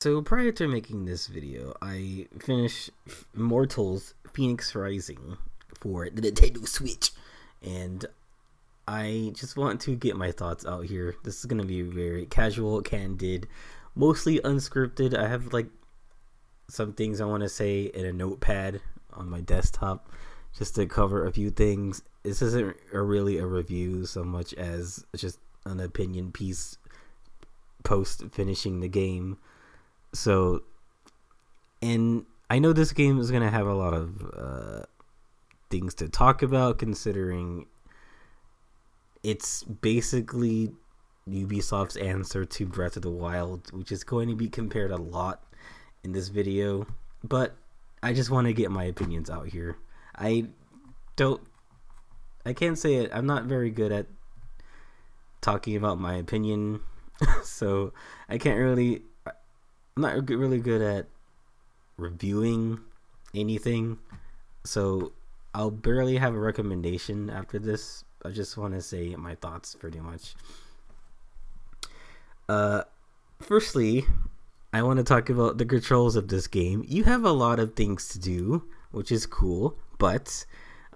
So prior to making this video, I finished Immortals Fenyx Rising for the Nintendo Switch, and I just want to get my thoughts out here. This is going to be very casual, candid, mostly unscripted. I have like some things I want to say in a notepad on my desktop just to cover a few things. This isn't really a review so much as just an opinion piece post finishing the game. So, and I know this game is going to have a lot of things to talk about, considering it's basically Ubisoft's answer to Breath of the Wild, which is going to be compared a lot in this video. But I just want to get my opinions out here. I can't say it. I'm not very good at talking about my opinion, so I'm not really good at reviewing anything, so I'll barely have a recommendation after this. I just want to say my thoughts pretty much. Firstly, I want to talk about the controls of this game. You have a lot of things to do, which is cool, but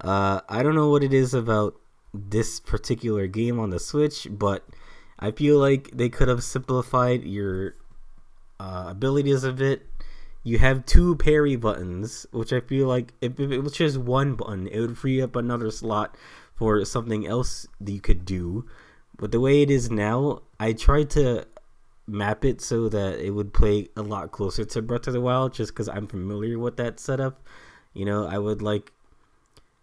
I don't know what it is about this particular game on the Switch, but I feel like they could have simplified your abilities a bit. You have 2 parry buttons, which I feel like if it was just one button, it would free up another slot for something else that you could do. But the way it is now, I tried to map it so that it would play a lot closer to Breath of the Wild, just because I'm familiar with that setup. You know, I would like,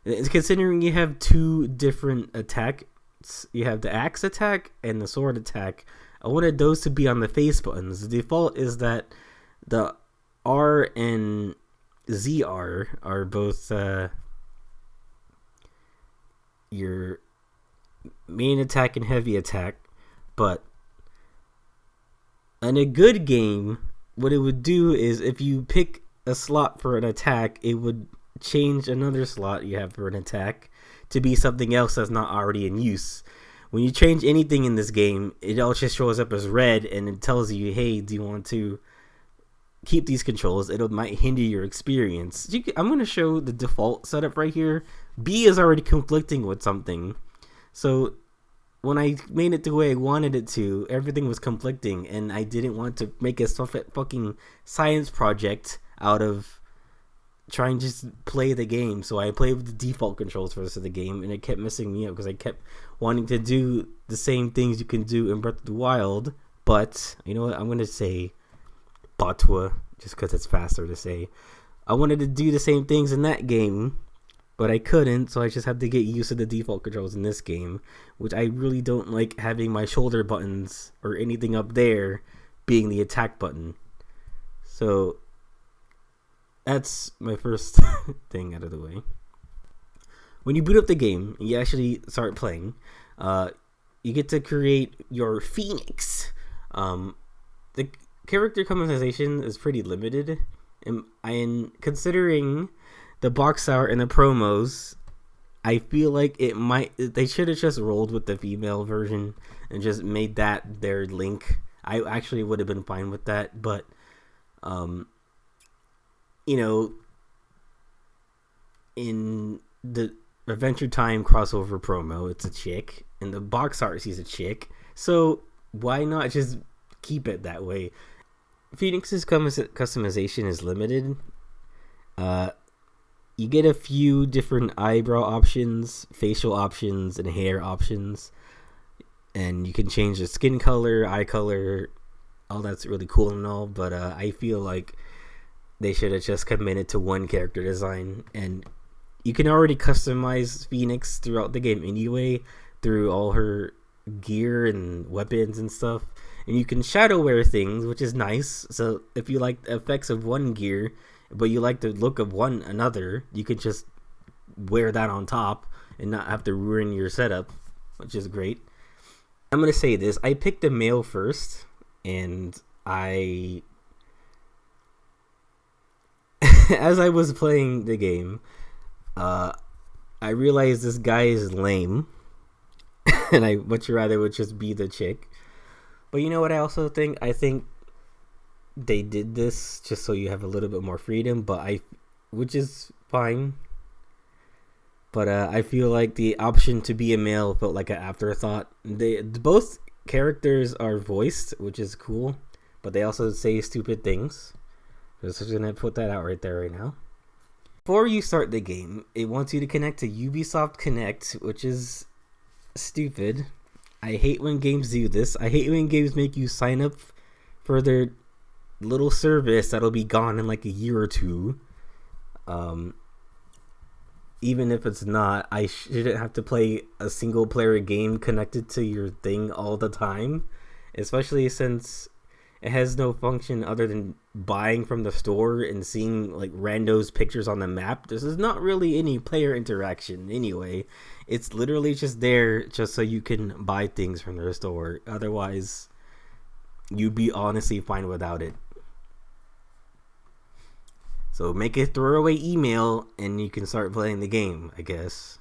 considering you have 2 different attacks, you have the axe attack and the sword attack. I wanted those to be on the face buttons. The default is that the R and ZR are both your main attack and heavy attack, but in a good game, what it would do is if you pick a slot for an attack, it would change another slot you have for an attack to be something else that's not already in use. When you change anything in this game, it all just shows up as red, and it tells you, hey, do you want to keep these controls? It might hinder your experience. I'm going to show the default setup right here. B is already conflicting with something. So when I made it the way I wanted it to, everything was conflicting, and I didn't want to make a fucking science project out of trying to just play the game. So I played with the default controls for the rest of the game, and it kept messing me up because I kept wanting to do the same things you can do in Breath of the Wild. But you know what, I'm gonna say Batwa just because it's faster to say. I wanted to do the same things in that game, but I couldn't, so I just had to get used to the default controls in this game, which I really don't like having my shoulder buttons or anything up there being the attack button. So that's my first thing out of the way. When you boot up the game, you actually start playing. You get to create your Fenyx. The character customization is pretty limited, and considering the box art and the promos, I feel like they should have just rolled with the female version and just made that their link. I actually would have been fine with that, but you know, in the Adventure Time crossover promo, it's a chick, and the box art sees a chick, so why not just keep it that way? Phoenix's customization is limited. You get a few different eyebrow options, facial options, and hair options, and you can change the skin color, eye color. All that's really cool and all, but I feel like they should have just committed to one character design, and you can already customize Fenyx throughout the game anyway, through all her gear and weapons and stuff. And you can shadow wear things, which is nice. So if you like the effects of one gear, but you like the look of another, you could just wear that on top and not have to ruin your setup, which is great. I'm going to say this. I picked the male first, and as I was playing the game, I realized this guy is lame, and I much rather would just be the chick. But you know what I also think? I think they did this just so you have a little bit more freedom, which is fine. But I feel like the option to be a male felt like an afterthought. They both characters are voiced, which is cool, but they also say stupid things. Just gonna put that out right there right now. Before you start the game, it wants you to connect to Ubisoft Connect, which is stupid. I hate when games do this. I hate when games make you sign up for their little service that'll be gone in like a year or two. Even if it's not, I shouldn't have to play a single player game connected to your thing all the time, especially since it has no function other than buying from the store and seeing like randos pictures on the map. This is not really any player interaction anyway. It's literally just there just so you can buy things from their store. Otherwise, you'd be honestly fine without it. So make a throwaway email and you can start playing the game, I guess.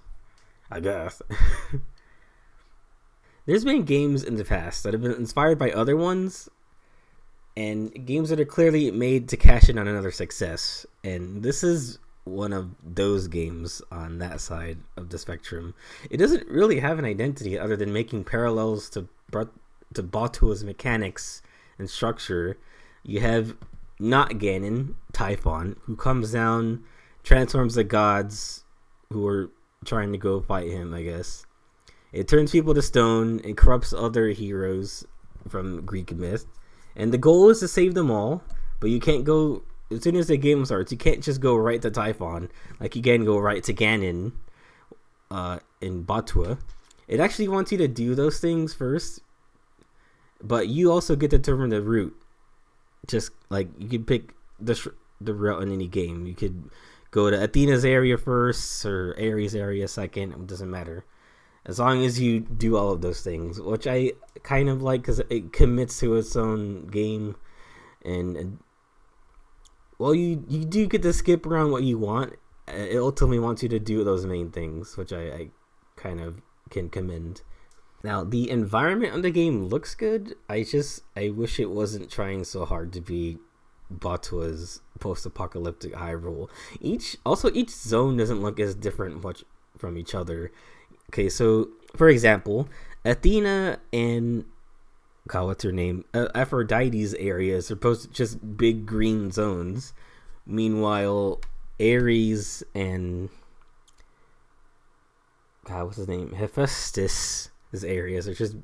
There's been games in the past that have been inspired by other ones, and games that are clearly made to cash in on another success. And this is one of those games on that side of the spectrum. It doesn't really have an identity other than making parallels to Batua's mechanics and structure. You have not Ganon, Typhon, who comes down, transforms the gods who are trying to go fight him, I guess. It turns people to stone, it corrupts other heroes from Greek myth, and the goal is to save them all, but you can't go, as soon as the game starts, you can't just go right to Typhon, like you can go right to Ganon in Batua. It actually wants you to do those things first, but you also get to determine the route. Just like you can pick the route in any game. You could go to Athena's area first or Ares' area second. It doesn't matter, as long as you do all of those things, which I kind of like because it commits to its own game. And well, you do get to skip around what you want. It ultimately wants you to do those main things, which I kind of can commend. Now, the environment of the game looks good. I wish it wasn't trying so hard to be Batua's post-apocalyptic Hyrule. Each zone doesn't look as different much from each other. Okay, so, for example, Athena and what's her name? Aphrodite's area is supposed to just big green zones. Meanwhile, Ares and what's his name? Hephaestus' areas are just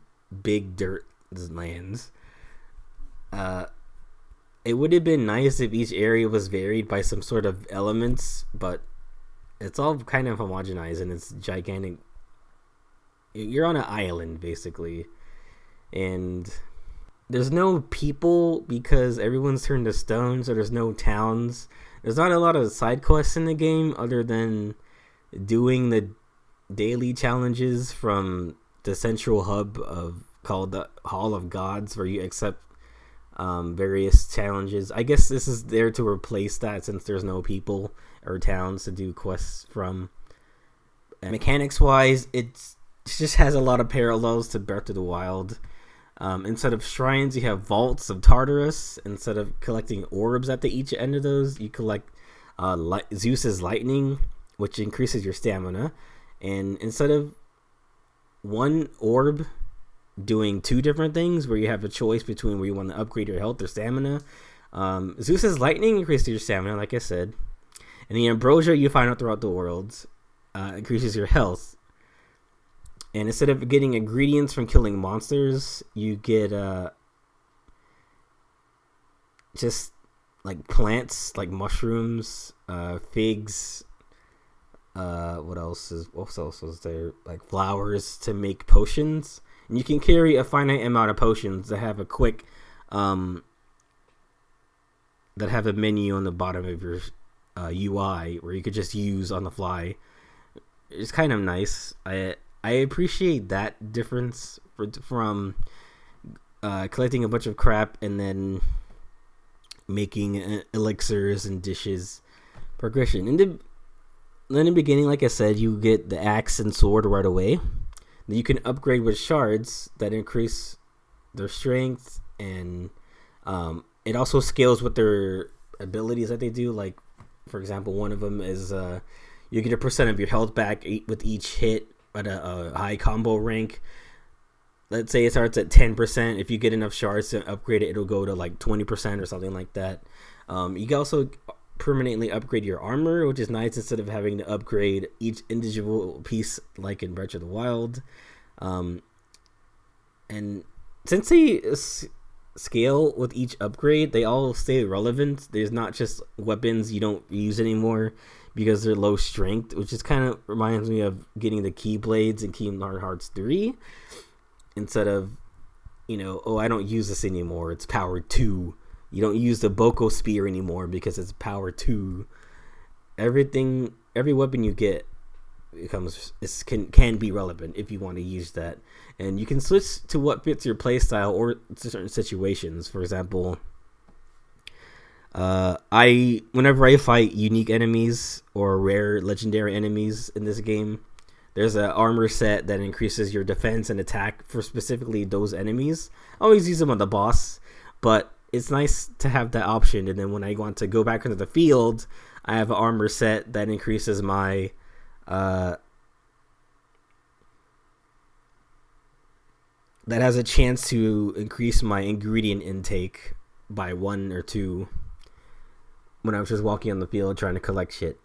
big dirt lands. It would have been nice if each area was varied by some sort of elements, but it's all kind of homogenized and it's gigantic. You're on an island basically, and there's no people because everyone's turned to stone, so there's no towns. There's not a lot of side quests in the game other than doing the daily challenges from the central hub called the Hall of Gods, where you accept various challenges. I guess this is there to replace that since there's no people or towns to do quests from. And mechanics wise, it just has a lot of parallels to Breath of the Wild. Instead of shrines, you have vaults of Tartarus. Instead of collecting orbs at each end of those, you collect Zeus's lightning, which increases your stamina. And instead of one orb doing two different things where you have a choice between where you want to upgrade your health or stamina, Zeus's lightning increases your stamina, like I said, and the ambrosia you find out throughout the world increases your health. And instead of getting ingredients from killing monsters, you get just like plants, like mushrooms, figs. What else was there? Like flowers to make potions. And you can carry a finite amount of potions that have a quick, that have a menu on the bottom of your UI where you could just use on the fly. It's kind of nice. I appreciate that difference from collecting a bunch of crap and then making elixirs and dishes progression. In the beginning, like I said, you get the axe and sword right away. Then you can upgrade with shards that increase their strength and it also scales with their abilities that they do. Like, for example, one of them is you get a percent of your health back with each hit at a high combo rank. Let's say it starts at 10%. If you get enough shards to upgrade it, it'll go to like 20% or something like that. You can also permanently upgrade your armor, which is nice instead of having to upgrade each individual piece like in Breath of the Wild. And since they scale with each upgrade, they all stay relevant. There's not just weapons you don't use anymore because they're low strength, which is kind of reminds me of getting the Keyblades in Kingdom Hearts 3. Instead of, I don't use this anymore, it's power 2. You don't use the Boko Spear anymore because it's power 2. Every weapon you get can be relevant if you want to use that. And you can switch to what fits your playstyle or certain situations. For example, whenever I fight unique enemies or rare legendary enemies in this game, there's an armor set that increases your defense and attack for specifically those enemies. I always use them on the boss, but it's nice to have that option. And then when I want to go back into the field, I have an armor set that increases my that has a chance to increase my ingredient intake by 1 or 2 when I was just walking on the field trying to collect shit.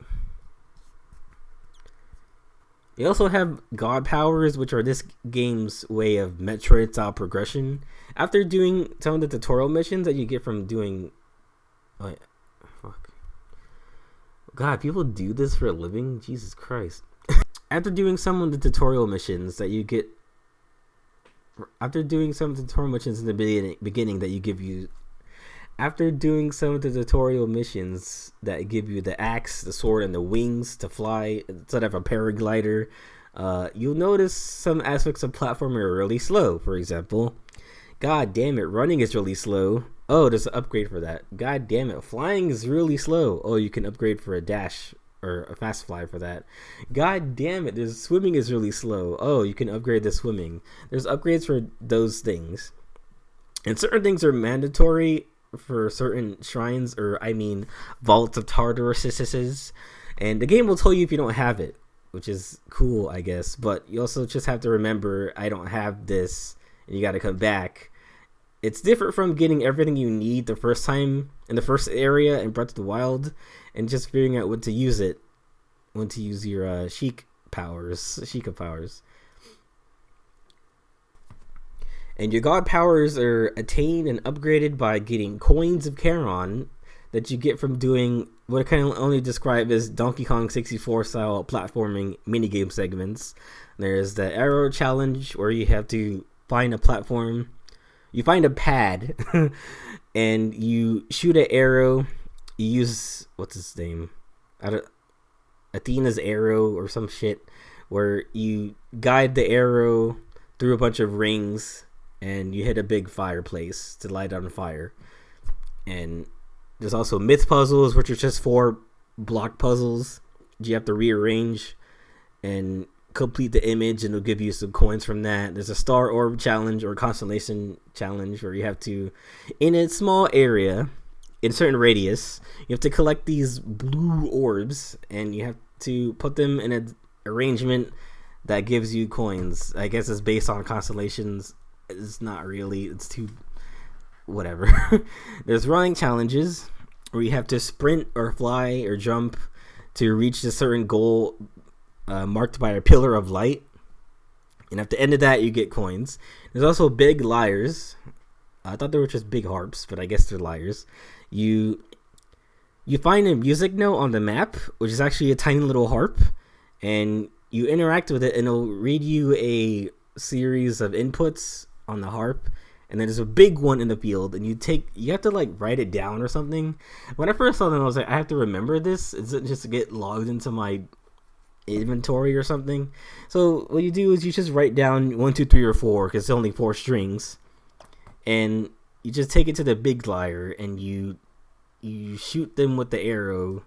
You also have God powers, which are this game's way of Metroid style progression. After doing some of the tutorial missions that you get from doing, God, people do this for a living? Jesus Christ. After doing some of the tutorial missions that you get, after doing some of the tutorial missions in the beginning that you give you, after doing some of the tutorial missions that give you the axe, the sword, and the wings to fly instead of a paraglider, you'll notice some aspects of platforming are really slow. For example, God damn it, running is really slow. Oh, there's an upgrade for that. God damn it, flying is really slow. Oh, you can upgrade for a dash or a fast fly for that. God damn it, there's swimming is really slow. Oh, you can upgrade the swimming. There's upgrades for those things. And certain things are mandatory for certain shrines, or vaults of Tartarus, and the game will tell you if you don't have it, which is cool, I guess. But you also just have to remember, I don't have this, and you got to come back. It's different from getting everything you need the first time in the first area in Breath of the Wild, and just figuring out when to use it, when to use your Sheikah powers. And your God powers are attained and upgraded by getting coins of Charon that you get from doing what I can only describe as Donkey Kong 64 style platforming minigame segments. There's the arrow challenge where you have to find a platform. You find a pad and you shoot an arrow. You use, what's his name? Athena's arrow or some shit, where you guide the arrow through a bunch of rings and you hit a big fireplace to light on fire. And there's also myth puzzles, which are just 4 block puzzles you have to rearrange and complete the image, and it'll give you some coins from that. There's a star orb challenge or constellation challenge where you have to, in a small area, in a certain radius, you have to collect these blue orbs, and you have to put them in an arrangement that gives you coins. I guess it's based on constellations. It's not really, it's too whatever. There's running challenges where you have to sprint or fly or jump to reach a certain goal marked by a pillar of light, and at the end of that you get coins. There's also big lyres. I thought they were just big harps, but I guess they're lyres. You find a music note on the map, which is actually a tiny little harp, and you interact with it and it'll read you a series of inputs on the harp, and then there's a big one in the field, and you have to like write it down or something. When I first saw them, I was like, I have to remember this. Is it just to get logged into my inventory or something? So what you do is you just write down 1, 2, 3, or 4, because it's only 4 strings, and you just take it to the big lyre and you shoot them with the arrow,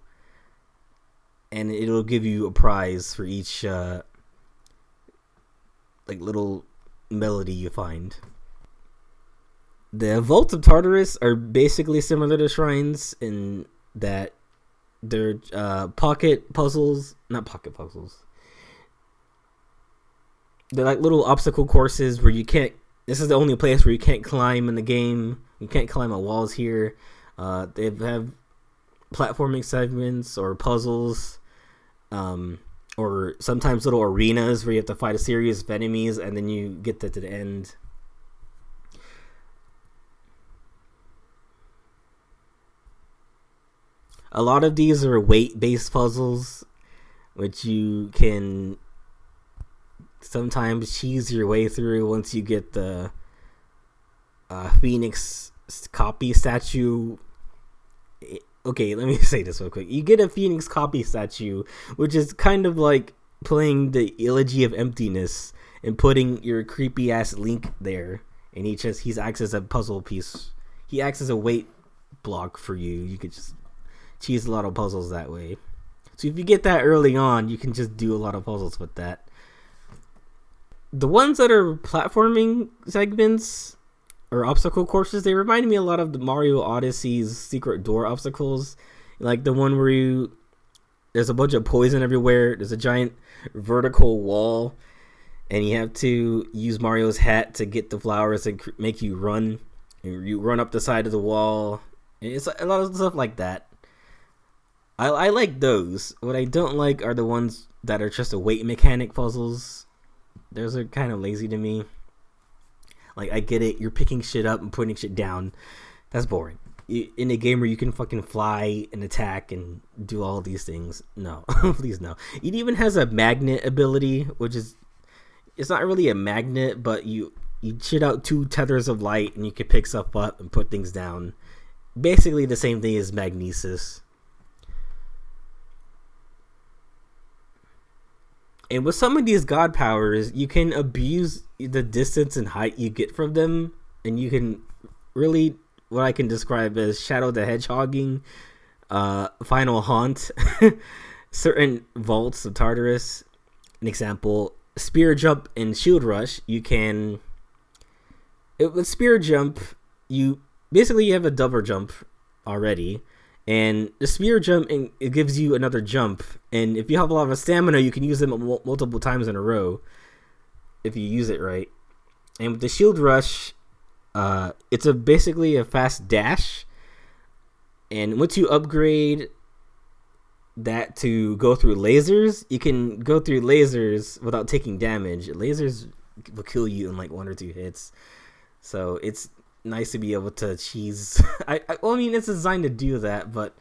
and it'll give you a prize for each like little melody you find. The vaults of Tartarus are basically similar to shrines in that they're pocket puzzles, not pocket puzzles. They're like little obstacle courses where you can't. This is the only place where you can't climb in the game. You can't climb on walls here. They have platforming segments or puzzles, or sometimes little arenas where you have to fight a series of enemies and then you get to the end. A lot of these are weight-based puzzles, which you can sometimes cheese your way through once you get the Fenyx copy statue. Okay, let me say this real quick. You get a Fenyx copy statue, which is kind of like playing the Elegy of Emptiness and putting your creepy ass Link there, and he acts as a puzzle piece. He acts as a weight block for you. You could just cheese a lot of puzzles that way. So if you get that early on, you can just do a lot of puzzles with that. The ones that are platforming segments or obstacle courses, they remind me a lot of the Mario Odyssey's secret door obstacles, like the one where there's a bunch of poison everywhere, there's a giant vertical wall, and you have to use Mario's hat to get the flowers and make you run, and you run up the side of the wall. It's a lot of stuff like that. I like those. What I don't like are the ones that are just a weight mechanic puzzles. Those are kind of lazy to me. Like, I get it, you're picking shit up and putting shit down. That's boring. In a game where you can fucking fly and attack and do all these things, no. Please no. It even has a magnet ability, which is, it's not really a magnet, but you shit out 2 tethers of light and you can pick stuff up and put things down. Basically the same thing as magnesis. And with some of these god powers, you can abuse the distance and height you get from them, and you can really, what I can describe as Shadow the Hedgehogging, Final Haunt, certain vaults of Tartarus. An example, Spear Jump and Shield Rush, you can, with Spear Jump, you have a double jump already. And the spear jump, it gives you another jump. And if you have a lot of stamina, you can use them multiple times in a row if you use it right. And with the shield rush, it's basically a fast dash. And once you upgrade that to go through lasers, you can go through lasers without taking damage. Lasers will kill you in like 1 or 2 hits. So it's nice to be able to cheese. I mean, it's designed to do that, but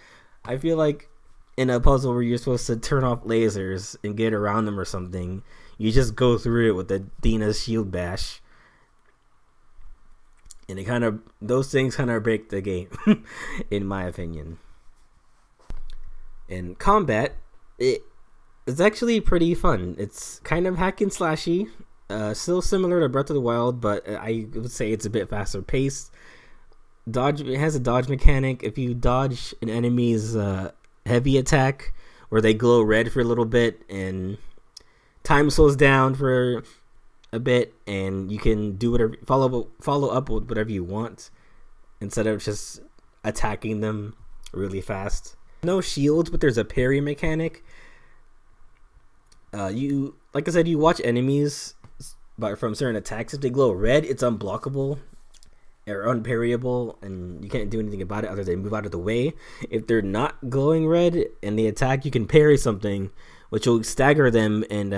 I feel like in a puzzle where you're supposed to turn off lasers and get around them or something, you just go through it with Athena's shield bash, and those things kind of break the game, in my opinion. In combat, it's actually pretty fun. It's kind of hack and slashy. Still similar to Breath of the Wild, but I would say it's a bit faster paced. It has a dodge mechanic. If you dodge an enemy's heavy attack, where they glow red for a little bit, and time slows down for a bit, and you can do whatever, follow up with whatever you want, instead of just attacking them really fast. No shields, but there's a parry mechanic. Like I said, you watch enemies, but from certain attacks, if they glow red, it's unblockable or unparryable, and you can't do anything about it other than move out of the way. If they're not glowing red and they attack, you can parry something, which will stagger them, and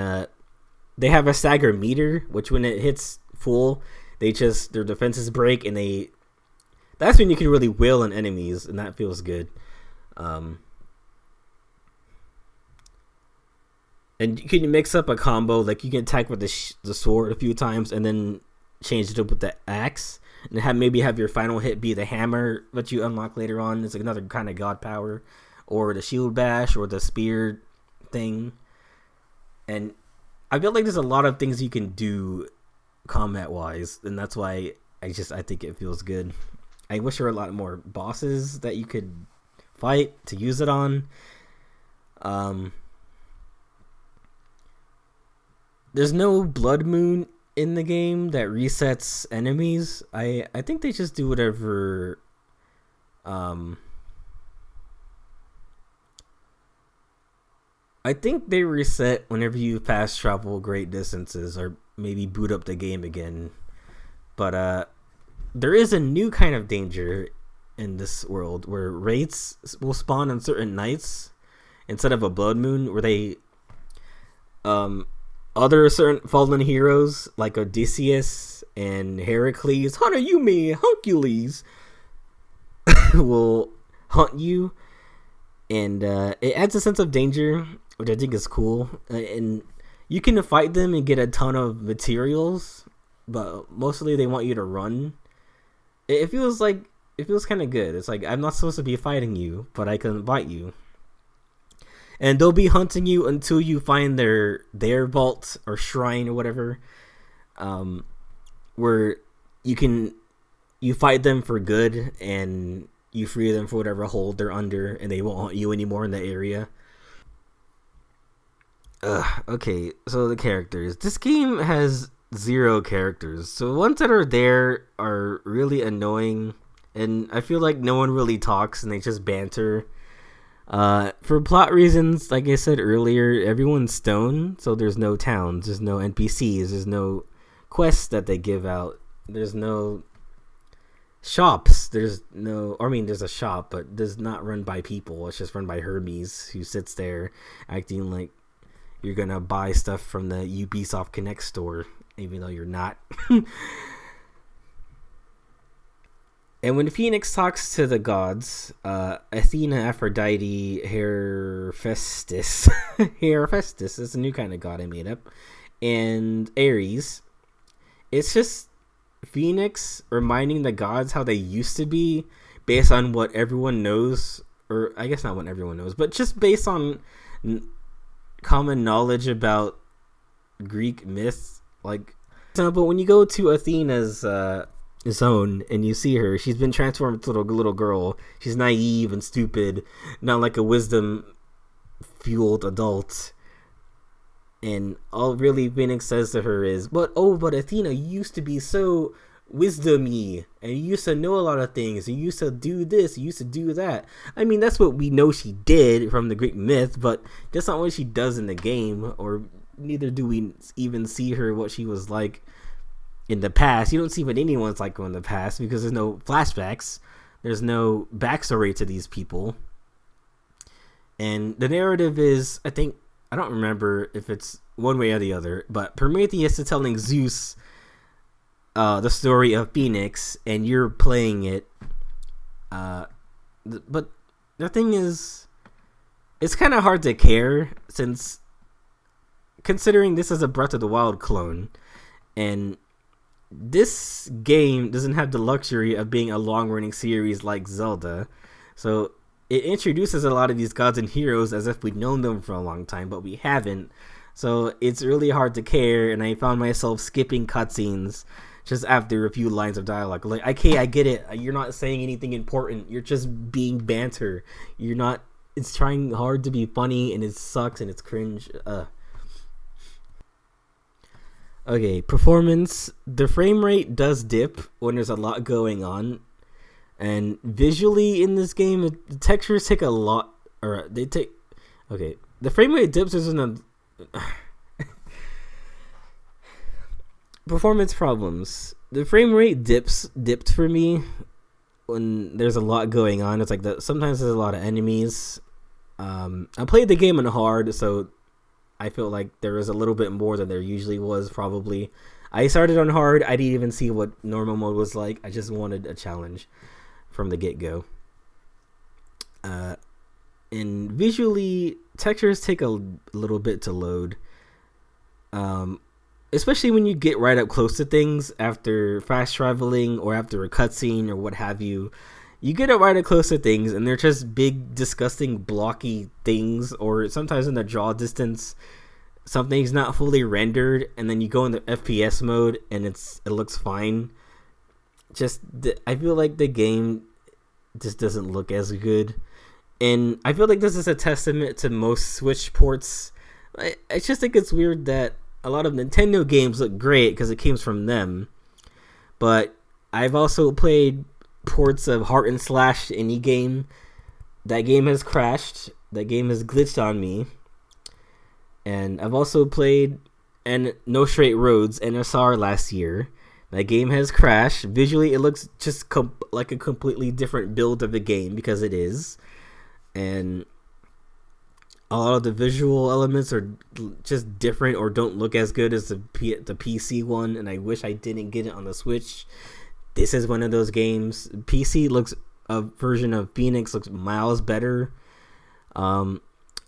they have a stagger meter, which when it hits full, their defenses break, and that's when you can really wail on enemies, and that feels good. And you can mix up a combo, like you can attack with the sword a few times and then change it up with the axe, and maybe have your final hit be the hammer that you unlock later on. It's another kind of god power, or the shield bash, or the spear thing. And I feel like there's a lot of things you can do combat wise, and that's why I think it feels good. I wish there were a lot more bosses that you could fight to use it on. There's no blood moon in the game that resets enemies. I think they just do whatever. Um, I think they reset whenever you fast travel great distances or maybe boot up the game again. But there is a new kind of danger in this world where wraiths will spawn on certain nights instead of a blood moon, where they other certain fallen heroes like Odysseus and Heracles, Hanayumi, Hercules, will hunt you, and it adds a sense of danger, which I think is cool. And you can fight them and get a ton of materials, but mostly they want you to run. It feels kind of good. It's like, I'm not supposed to be fighting you, but I can fight you. And they'll be hunting you until you find their vault or shrine or whatever, where you fight them for good and you free them for whatever hold they're under, and they won't haunt you anymore in the area. Okay, so the characters. This game has 0 characters, so the ones that are there are really annoying, and I feel like no one really talks and they just banter. For plot reasons, like I said earlier, everyone's stone, so there's no towns, there's no NPCs, there's no quests that they give out, there's no shops, there's a shop, but it's not run by people, it's just run by Hermes, who sits there acting like you're gonna buy stuff from the Ubisoft Connect store, even though you're not. And when Fenyx talks to the gods, Athena, Aphrodite, Hephaestus, Hephaestus is a new kind of god I made up, and Ares, it's just Fenyx reminding the gods how they used to be, based on what everyone knows, or I guess not what everyone knows, but just based on common knowledge about Greek myths. Like, for example, when you go to Athena's zone and you see her, she's been transformed to a little girl. She's naive and stupid, not like a wisdom fueled adult. And all really Fenyx says to her is, but Athena, you used to be so wisdomy, and you used to know a lot of things, you used to do this, you used to do that. I mean, that's what we know she did from the Greek myth, but that's not what she does in the game, or neither do we even see her what she was like in the past. You don't see what anyone's like in the past because there's no flashbacks, there's no backstory to these people. And the narrative is, I don't remember if it's one way or the other, but Prometheus is telling Zeus the story of Fenyx, and you're playing it. But the thing is, it's kind of hard to care, since considering this is a Breath of the Wild clone, and this game doesn't have the luxury of being a long-running series like Zelda, so it introduces a lot of these gods and heroes as if we'd known them for a long time, but we haven't. So it's really hard to care, and I found myself skipping cutscenes just after a few lines of dialogue. Like, okay, I get it. You're not saying anything important. You're just being banter. You're not. It's trying hard to be funny, and it sucks, and it's cringe. Okay, performance. The frame rate does dip when there's a lot going on. And visually in this game, the textures take a lot, or they take. Okay, the frame rate dips isn't a performance problems. The frame rate dipped for me when there's a lot going on. It's like sometimes there's a lot of enemies. I played the game on hard, so I feel like there was a little bit more than there usually was. Probably, I started on hard. I didn't even see what normal mode was like. I just wanted a challenge from the get-go. And visually, textures take a little bit to load, especially when you get right up close to things after fast traveling or after a cutscene or what have you. You get up right up close to things, and they're just big, disgusting, blocky things, or sometimes in the draw distance, something's not fully rendered, and then you go in the FPS mode, and it looks fine. I feel like the game just doesn't look as good, and I feel like this is a testament to most Switch ports. I just think it's weird that a lot of Nintendo games look great because it came from them. But I've also played ports of Heart and Slash indie game. That game has crashed. That game has glitched on me. And I've also played and No Straight Roads NSR last year. That game has crashed. Visually, it looks just like a completely different build of the game because it is. And a lot of the visual elements are just different or don't look as good as the PC one. And I wish I didn't get it on the Switch. This is one of those games. PC looks, a version of Fenyx looks miles better. I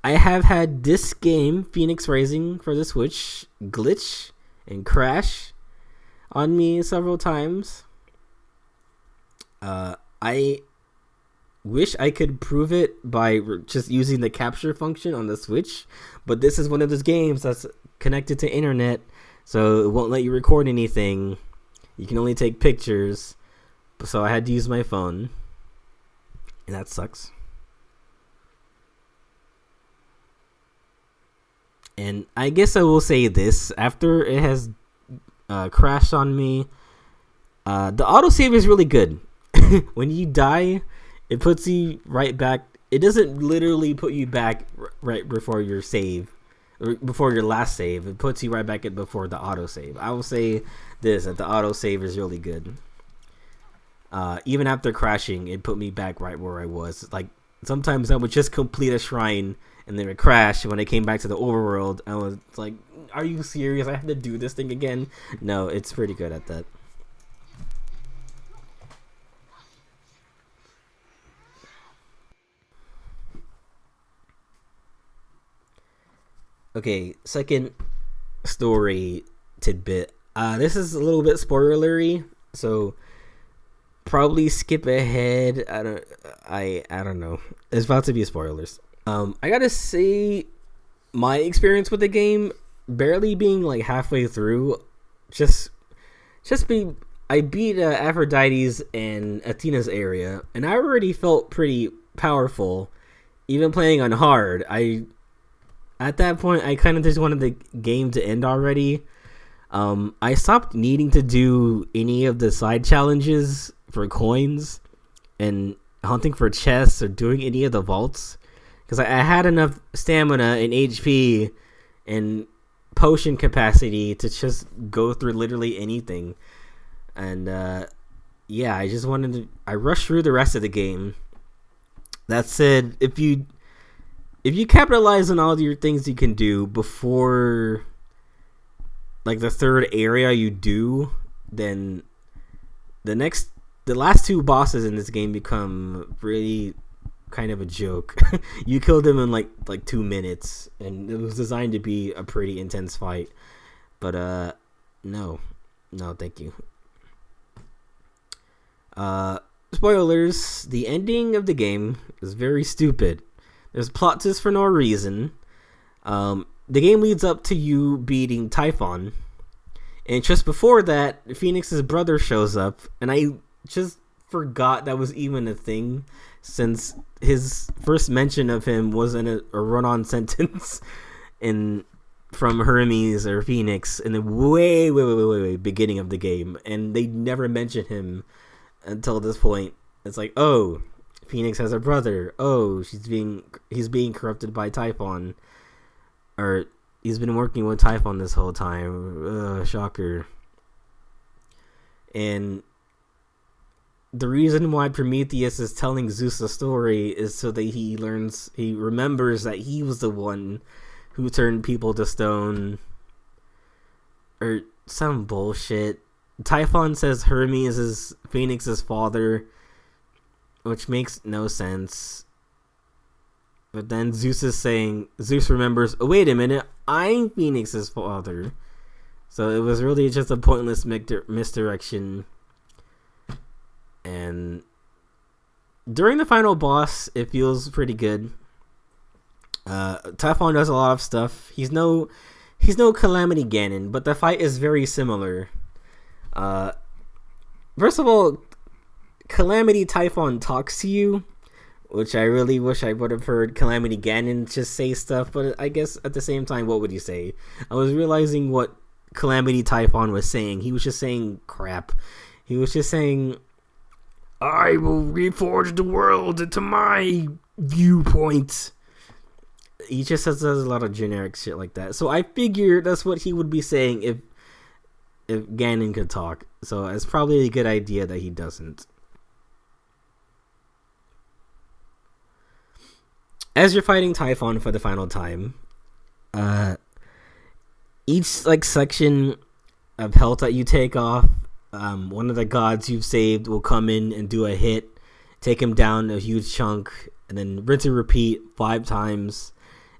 have had this game, Fenyx Rising, for the Switch glitch and crash on me several times. I wish I could prove it by just using the capture function on the Switch, but this is one of those games that's connected to internet, so it won't let you record anything. You can only take pictures, so I had to use my phone, and that sucks. And I guess I will say this, after it has crashed on me, the autosave is really good. When you die, it puts you right back. It doesn't literally put you back right before your save, or before your last save. It puts you right back at before the autosave. I will say this, that the autosave is really good. Even after crashing, it put me back right where I was. Like, sometimes I would just complete a shrine and then it crashed. When I came back to the overworld, I was like, are you serious? I have to do this thing again? No, it's pretty good at that. Okay, second story tidbit. This is a little bit spoilery, so probably skip ahead. I don't know. It's about to be spoilers. I gotta say, my experience with the game, barely being like halfway through, I beat Aphrodite's and Athena's area, and I already felt pretty powerful, even playing on hard. At that point, I kind of just wanted the game to end already. I stopped needing to do any of the side challenges for coins and hunting for chests or doing any of the vaults, because I had enough stamina and HP and potion capacity to just go through literally anything. And yeah, I rushed through the rest of the game. That said, if you capitalize on all your things you can do before like the third area you do, then the last two bosses in this game become really kind of a joke. You kill them in like 2 minutes, and it was designed to be a pretty intense fight. But no, thank you. Spoilers, the ending of the game is very stupid. There's plot twists for no reason. The game leads up to you beating Typhon, and just before that, Fenyx's brother shows up, and I just forgot that was even a thing, since his first mention of him was in a run-on sentence from Hermes or Fenyx in the way beginning of the game, and they never mention him until this point. It's like, oh, Fenyx has a brother. Oh, he's being corrupted by Typhon, or he's been working with Typhon this whole time. Shocker. And the reason why Prometheus is telling Zeus a story is so that he remembers that he was the one who turned people to stone, or some bullshit. Typhon says Hermes is Fenyx's father, which makes no sense. But then Zeus remembers, oh, wait a minute, I'm Fenyx's father. So it was really just a pointless misdirection. And during the final boss, it feels pretty good. Typhon does a lot of stuff. He's no Calamity Ganon, but the fight is very similar. First of all, Calamity Typhon talks to you, which I really wish I would have heard Calamity Ganon just say stuff, but I guess at the same time, what would you say? I was realizing what Calamity Typhon was saying. He was just saying crap. He was just saying, I will reforge the world into my viewpoint. He just says a lot of generic shit like that. So I figured that's what he would be saying if Ganon could talk. So it's probably a good idea that he doesn't. As you're fighting Typhon for the final time, each like section of health that you take off, one of the gods you've saved will come in and do a hit, take him down a huge chunk, and then rinse and repeat 5 times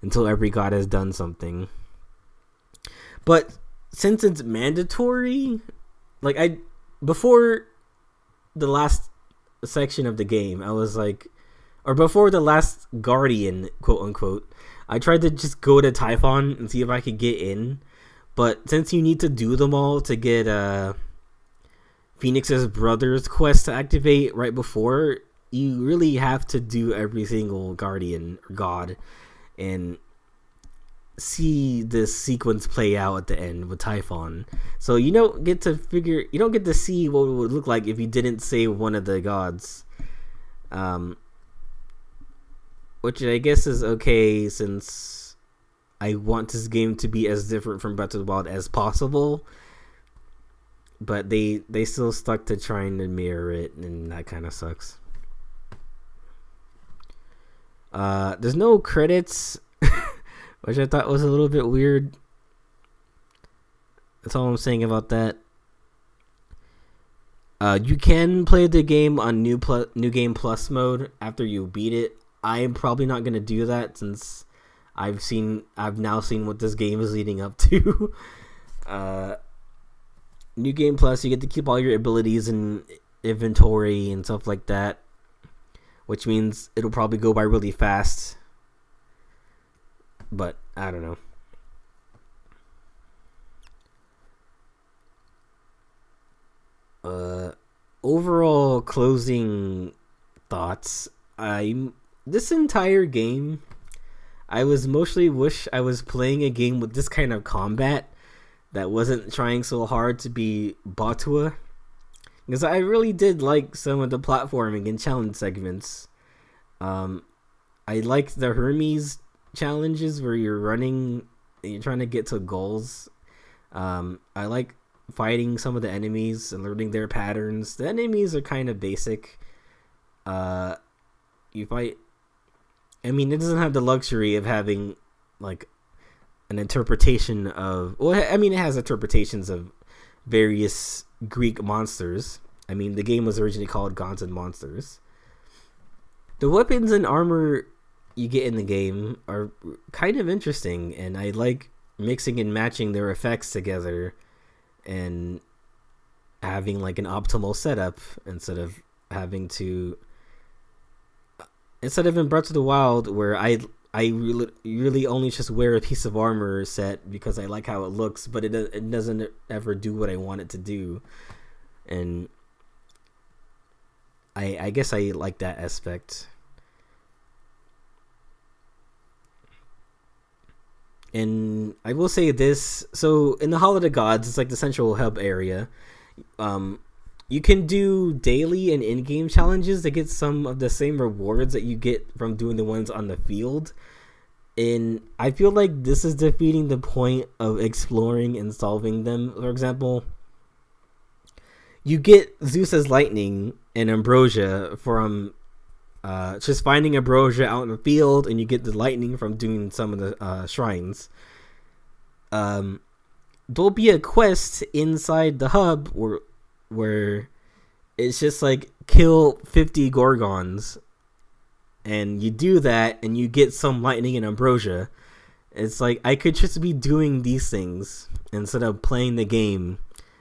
until every god has done something. But since it's mandatory, like before the last section of the game, I was like, or before the last Guardian, quote unquote, I tried to just go to Typhon and see if I could get in. But since you need to do them all to get Phoenix's brother's quest to activate right before, you really have to do every single Guardian or God and see this sequence play out at the end with Typhon. So you don't get to see what it would look like if you didn't save one of the gods. Which I guess is okay, since I want this game to be as different from Breath of the Wild as possible. But they still stuck to trying to mirror it, and that kind of sucks. There's no credits, which I thought was a little bit weird. That's all I'm saying about that. You can play the game on New Game Plus mode after you beat it. I'm probably not gonna do that since I've now seen what this game is leading up to. New Game Plus, you get to keep all your abilities and inventory and stuff like that, which means it'll probably go by really fast. But I don't know. Overall closing thoughts. This entire game, I was mostly wish I was playing a game with this kind of combat that wasn't trying so hard to be Batua, because I really did like some of the platforming and challenge segments. I liked the Hermes challenges where you're running and you're trying to get to goals. I like fighting some of the enemies and learning their patterns. The enemies are kind of basic. You fight. I mean, it doesn't have the luxury of having like an interpretation of. Well, I mean, it has interpretations of various Greek monsters. I mean, the game was originally called Gods and Monsters. The weapons and armor you get in the game are kind of interesting, and I like mixing and matching their effects together and having like an optimal setup instead of in Breath of the Wild, where I really only just wear a piece of armor set because I like how it looks, but it doesn't ever do what I want it to do. And I guess I like that aspect. And I will say this, so in the Hall of the Gods, it's like the central hub area. You can do daily and in-game challenges to get some of the same rewards that you get from doing the ones on the field. And I feel like this is defeating the point of exploring and solving them. For example, you get Zeus's lightning and ambrosia from just finding ambrosia out in the field, and you get the lightning from doing some of the shrines. There'll be a quest inside the hub where it's just like kill 50 Gorgons, and you do that and you get some lightning and ambrosia. It's like I could just be doing these things instead of playing the game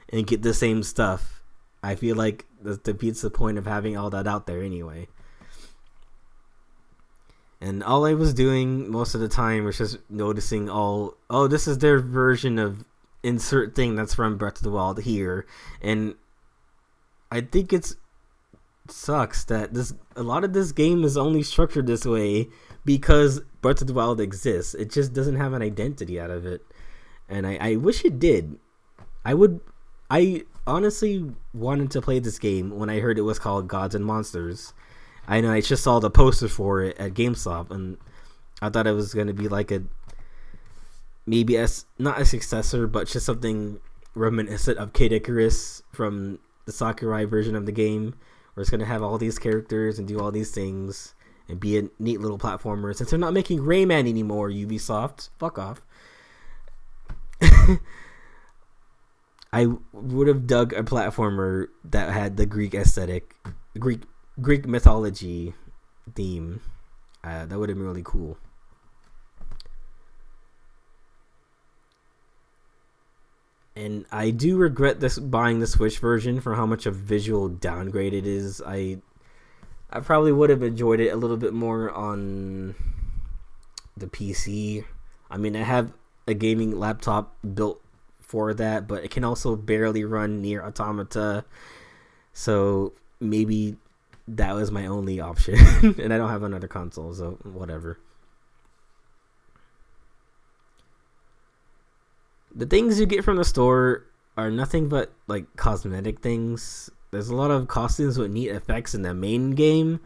and get the same stuff. I feel like that defeats the point of having all that out there anyway. And all I was doing most of the time was just noticing this is their version of insert thing that's from Breath of the Wild here. And I think it's sucks that a lot of this game is only structured this way because Breath of the Wild exists. It just doesn't have an identity out of it, and I wish it did. I honestly wanted to play this game when I heard it was called Gods and Monsters. I know I just saw the poster for it at GameStop, and I thought it was gonna be like maybe as not a successor, but just something reminiscent of Kid Icarus from the Sakurai version of the game, where it's gonna have all these characters and do all these things and be a neat little platformer. Since they're not making Rayman anymore, Ubisoft, fuck off. I would have dug a platformer that had the Greek aesthetic, Greek mythology theme. That would have been really cool. And I do regret buying the Switch version for how much of visual downgrade it is. I probably would have enjoyed it a little bit more on the PC. I mean, I have a gaming laptop built for that, but it can also barely run Nier Automata. So maybe that was my only option. And I don't have another console, so whatever. The things you get from the store are nothing but like cosmetic things. There's a lot of costumes with neat effects in the main game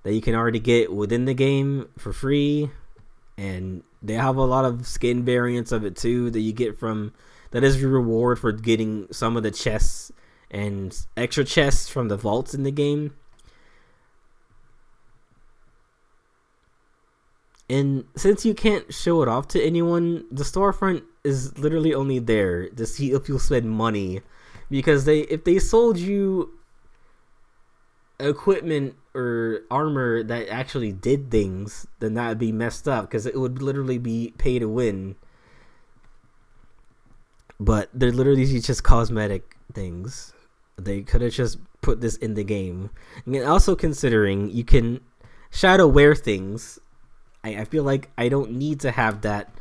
that you can already get within the game for free, and they have a lot of skin variants of it too that you get from. That is your reward for getting some of the chests and extra chests from the vaults in the game. And since you can't show it off to anyone, the storefront is literally only there to see if you'll spend money. Because if they sold you equipment or armor that actually did things, then that would be messed up, because it would literally be pay to win. But they're literally just cosmetic things. They could have just put this in the game. And also considering you can shadow wear things, I feel like I don't need to have that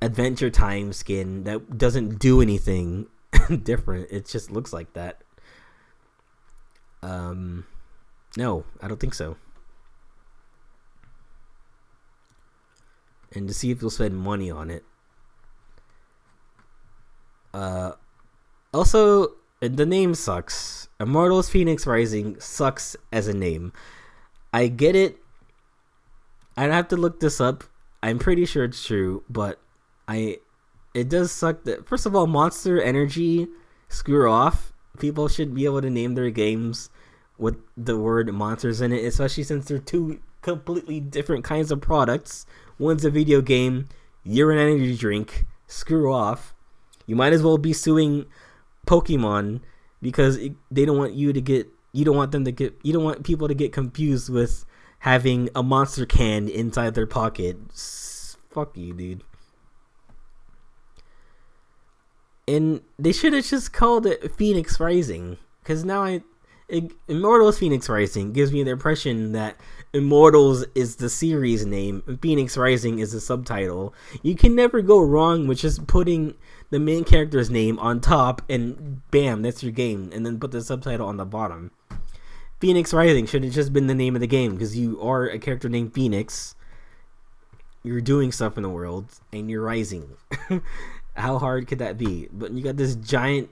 Adventure Time skin that doesn't do anything different. It just looks like that. No, I don't think so. And to see if you'll spend money on it. Also, the name sucks. Immortals Fenyx Rising sucks as a name. I get it. I'd have to look this up. I'm pretty sure it's true, but it does suck that, first of all, Monster Energy, screw off. People should be able to name their games with the word monsters in it, especially since they're two completely different kinds of products. One's a video game, you're an energy drink. Screw off. You might as well be suing Pokemon because they don't want you don't want people to get confused with having a monster can inside their pocket. Fuck you, dude. And they should have just called it Fenyx Rising, because now Immortals Fenyx Rising gives me the impression that Immortals is the series name and Fenyx Rising is the subtitle. You can never go wrong with just putting the main character's name on top and bam, that's your game, and then put the subtitle on the bottom. Fenyx Rising should have just been the name of the game, because you are a character named Phoenix. You're doing stuff in the world and you're rising. How hard could that be? But you got this giant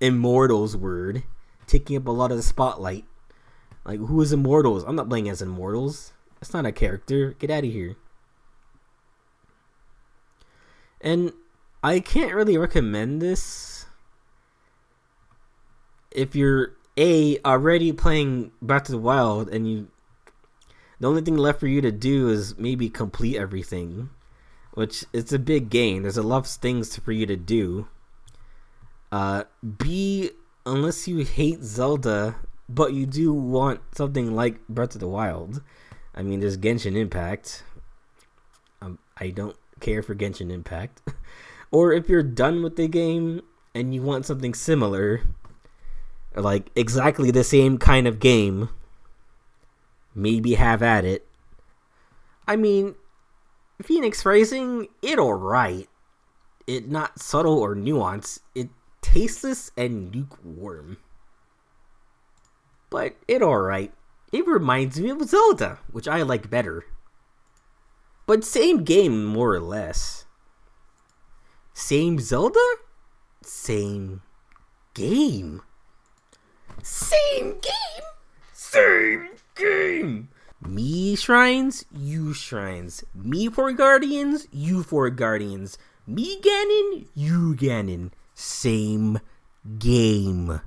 Immortals word taking up a lot of the spotlight. Like, who is Immortals? I'm not playing as Immortals. That's not a character. Get out of here. And I can't really recommend this if you're already playing Breath of the Wild and the only thing left for you to do is maybe complete everything, which it's a big game. There's a lot of things for you to do. Unless you hate Zelda, but you do want something like Breath of the Wild. I mean, there's Genshin Impact. I don't care for Genshin Impact. Or if you're done with the game and you want something similar, like exactly the same kind of game, maybe have at it. I mean, Fenyx Rising, it alright. It not subtle or nuanced. It tasteless and lukewarm. but it alright. It reminds me of Zelda, which I like better. But same game, more or less. Same Zelda? Same game. Same game? Same game! Me shrines, you shrines. Me for guardians, you for guardians. Me Ganon, you Ganon. Same game.